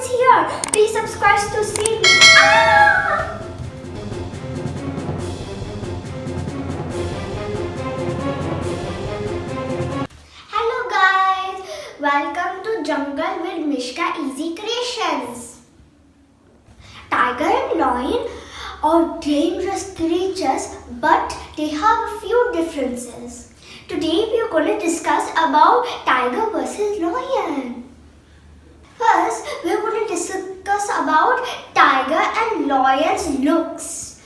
is here. Please subscribe to see me. Ah! Hello guys. Welcome to Jungle with MishkaEasyCreations. Tiger and lion are dangerous creatures, but they have a few differences. Today we are going to discuss about tiger versus lion. First, we are going to discuss about tiger and lion's looks.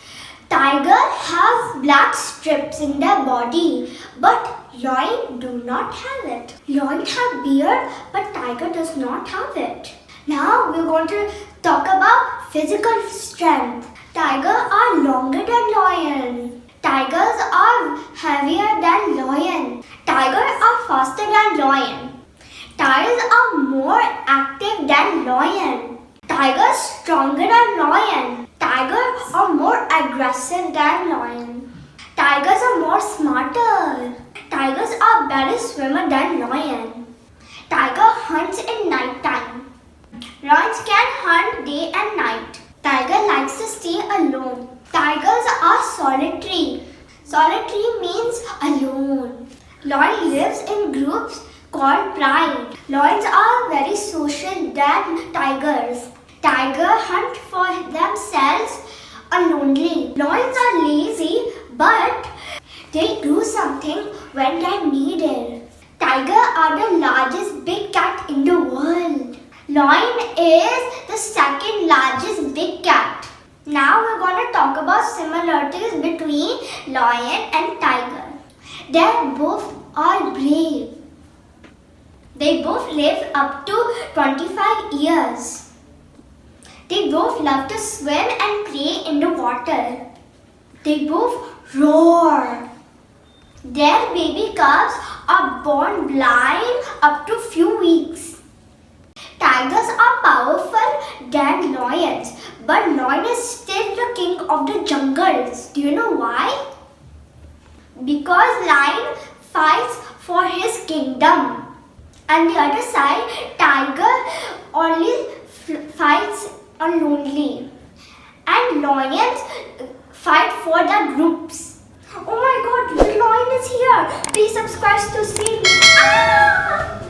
Tiger have black strips in their body, but lion do not have it. Lion have beard, but tiger does not have it. Now we are going to talk about physical strength. Tigers are longer than lion. Tigers are heavier than lion. Tigers are faster than lion. Tigers are more active than lion. Tigers stronger than lion. Tigers are more aggressive than lion. Tigers are more smarter. Tigers are better swimmer than lion. Tiger hunts in night time. Lions can hunt day and night. Tiger likes to stay alone. Tigers are solitary. Solitary means alone. Lion lives in groups called pride. Lions are very social than tigers. Tigers hunt for themselves alone. Lions are lazy, but they do something when they're needed. Tigers are the largest big cat in the world. Lion is the second largest big cat. Now we're going to talk about similarities between lion and tiger. They both are brave. They both live up to 25 years. They both love to swim and play in the water. They both roar. Their baby cubs are born blind up to few weeks. Tigers are powerful than lions, but lion is still the king of the jungles. Do you know why? Because lion fights for his kingdom. And the other side, tiger only fights alone. And lions fight for the groups. Oh my god, the lion is here. Please subscribe to see me. Ah!